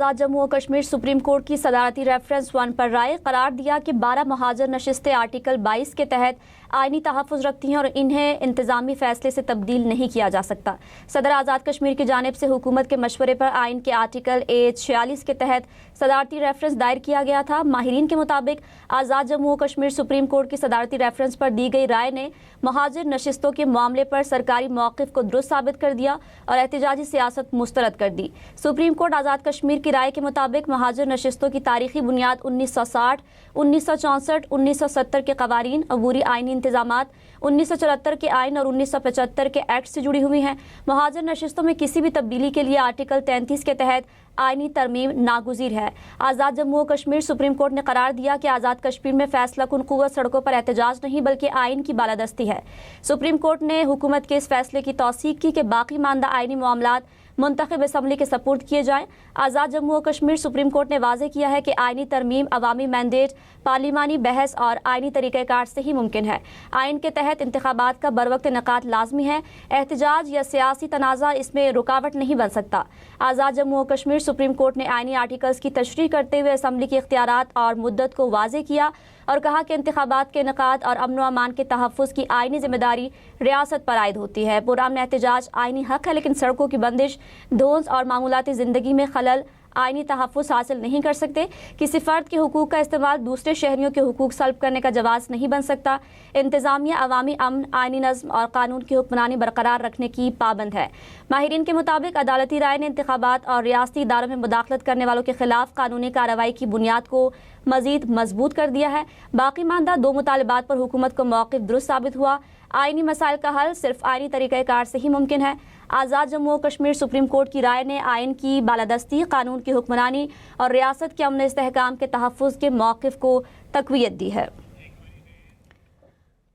आज़ाद जम्मू और Kashmir supreme court की सदारती reference 1 पर राय करार दिया कि 12 महाजर नशिस्तें आर्टिकल 22 के तहत आईनी तहफ़्फ़ुज़ रखती हैं और इन्हें इंतज़ामी फ़ैसले से तब्दील नहीं किया जा सकता। सदर आज़ाद कश्मीर की जानिब से हुकूमत के मशवरे पर आइन के आर्टिकल 46 के तहत सदारती रेफरेंस दायर किया गया था। माहिरीन के मुताबिक आज़ाद जम्मू और कश्मीर सुप्रीम कोर्ट की सदारती रेफरेंस पर दी गई राय ने महाजर नशिस्तों के मामले पर सरकारी मौक़िफ़ को दुरुस्त साबित कर दिया और एहतिजाजी सियासत मुस्तरद कर दी। सुप्रीम कोर्ट आज़ाद कश्मीर की राय के मुताबिक महाजर नशिस्तों की तारीखी बुनियाद 1960, 1964, 1970 के क़वानीन, अबूरी आइनी इंतज़ामात, 1974 के आइन और 1975 के एक्ट से जुड़ी हुई हैं। महाजर नशिस्तों में किसी भी तब्दीली के लिए आर्टिकल 33 के तहत आइनी तरमीम नागुज़ीर है। आज़ाद जम्मू और कश्मीर सुप्रीम कोर्ट ने करार दिया कि आज़ाद कश्मीर में फैसला कुन कुव्वत सड़कों पर एहतजाज नहीं बल्कि आइन की बालादस्ती है। सुप्रीम कोर्ट ने हुकूमत के इस फैसले की तौसीक की कि बाकी मानदा आइनी मामलात मुंतखब असम्बली के सपुर्द किए जाएं। आज़ाद जम्मू और कश्मीर सुप्रीम कोर्ट ने वाज़ेह किया है कि आइनी तरमीम अवामी मैंडेट, पार्लिमानी बहस और आइनी तरीक़ाकार से ही मुमकिन है। आइन के तहत इंतखाबात का बरवक्त इनेकाद लाजमी है। एहतजाज या सियासी तनाज़ा इसमें रुकावट नहीं बन सकता। आज़ाद जम्मू और कश्मीर सुप्रीम कोर्ट ने आइनी आर्टिकल्स की तशरीह करते हुए असम्बली के इख्तियारात और मुद्दत को वाज़ेह किया और कहा कि इंतखाबात के इनेकाद और अमन व अमान के तहफ़्फ़ुज़ की आइनी जिम्मेदारी रियासत पर आयद होती है। पुरअमन एहतजाज आइनी हक़ है, लेकिन सड़कों की बंदिश, धोंस और मामूलाती ज़िंदगी में खलल आइनी तहफ़्फ़ुज़ हासिल नहीं कर सकते। किसी फ़र्द के हुकूक का इस्तेमाल दूसरे शहरियों के हुकूक सल्ब करने का जवाज़ नहीं बन सकता। इंतज़ामिया अवामी अमन, आइनी नज़्म और कानून की हुक्मरानी बरकरार रखने की पाबंद है। माहिरीन के मुताबिक अदालती राय ने इंतखाबात और रियासती इदारों में मुदाखलत करने वालों के खिलाफ कानूनी कार्रवाई की बुनियाद को मज़ीद मजबूत कर दिया है। बाकी मानदा दो मुतालबात पर हुकूमत को मौक़िफ़ दुरुस्त साबित हुआ। आइनी मसाइल का हल सिर्फ आइनी तरीक़ाकार से ही मुमकिन है। आज़ाद जम्मू और कश्मीर सुप्रीम कोर्ट की राय ने आइन की बालादस्ती, कानून की हुक्मरानी और रियासत के अमन इस्तेहकाम के तहफ़्फ़ुज़ के मौक़िफ़ को तक़वियत दी है।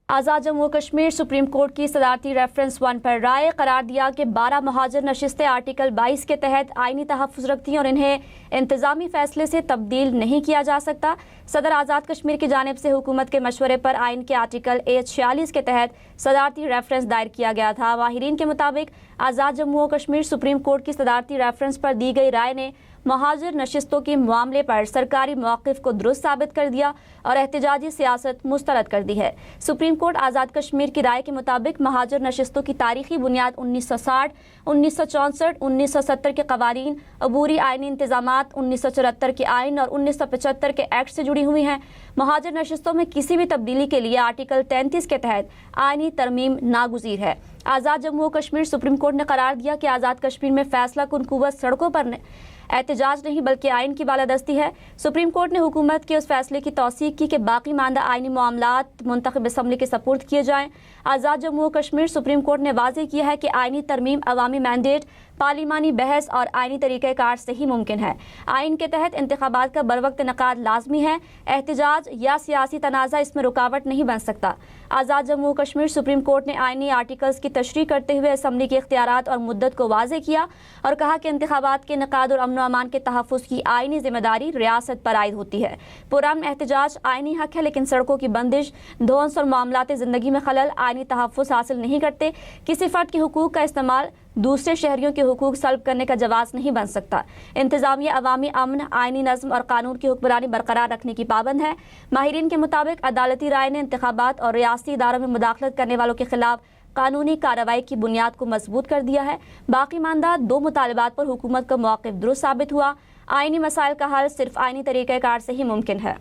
आज़ाद जम्मू और कश्मीर सुप्रीम कोर्ट की सदारती रेफरेंस 1 पर राय करार दिया कि 12 महाजर नशिस्तें आर्टिकल 22 के तहत आइनी तहफ़्फ़ुज़ रखती हैं और इन्हें इंतज़ामी फ़ैसले से तब्दील नहीं किया जा सकता। सदर आज़ाद कश्मीर की जानिब से हुकूमत के मशवरे पर आइन के आर्टिकल 46 के तहत सदारती रेफरेंस दायर किया गया था। माहिरीन के मुताबिक आज़ाद जम्मू और कश्मीर सुप्रीम कोर्ट की सदारती रेफरेंस पर दी गई राय ने महाजर नशिस्तों के मामले पर सरकारी मौक़िफ़ को दुरुस्त साबित कर दिया और एहतजाजी सियासत मुस्तरद कर दी है। सुप्रीम कोर्ट आज़ाद कश्मीर की राय के मुताबिक महाजर नशिस्तों की तारीखी बुनियाद 1960, 1964, 1970 के क़वानीन, अबूरी आइनी इंतज़ामात, 1974 के आइन और 1975 के एक्ट से जुड़ी हुई हैं। महाजर नशिस्तों में किसी भी तब्दीली के लिए आर्टिकल 33 के तहत आइनी तरमीम नागुज़ीर है। आज़ाद जम्मू और कश्मीर सुप्रीम कोर्ट ने करार दिया कि आज़ाद कश्मीर में फैसला कुन कुव्वत सड़कों पर एहतजाज नहीं बल्कि आइन की बालादस्ती है। सुप्रीम कोर्ट ने हुकूमत के उस फैसले की तौसीक की कि बाकी मानदा आइनी मामलात मुंतखब असम्बली के सपुर्द किए जाएं। आज़ाद जम्मू और कश्मीर सुप्रीम कोर्ट ने वाज़ेह किया है कि आइनी तरमीम अवामी मैंडेट, पार्लिमानी बहस और आइनी तरीक़ाकार से ही मुमकिन है। आइन के तहत इंतखाबात का बरवक्त इनेकाद लाजमी है। एहतजाज या सियासी तनाज़ा इसमें रुकावट नहीं बन सकता। आज़ाद जम्मू और कश्मीर सुप्रीम कोर्ट ने आइनी आर्टिकल्स की तशरीह करते हुए असम्बली के इख्तियारात और मुद्दत को वाज़ेह किया और कहा कि इंतखाबात के इनेकाद और अमन व अमान के तहफ़्फ़ुज़ की आइनी जिम्मेदारी रियासत पर आयद होती है। पुरअमन एहतजाज आइनी हक़ है, लेकिन सड़कों की बंदिश, धोंस और मामलाती ज़िंदगी में खलल आइनी तहफ़्फ़ुज़ हासिल नहीं करते। किसी फ़र्द के हुकूक का इस्तेमाल दूसरे शहरियों के हुकूक सल्ब करने का जवाज़ नहीं बन सकता। इंतज़ामिया अवामी अमन, आइनी नज़्म और कानून की हुक्मरानी बरकरार रखने की पाबंद है। माहिरीन के मुताबिक अदालती राय ने इंतखाबात और रियासती इदारों में मुदाखलत करने वालों के खिलाफ कानूनी कार्रवाई की बुनियाद को मजबूत कर दिया है। बाकी मानदा दो मुतालबात पर हुकूमत का मौक़िफ़ दुरुस्त साबित हुआ। आइनी मसाइल का हल सिर्फ आइनी तरीक़ाकार से ही मुमकिन है।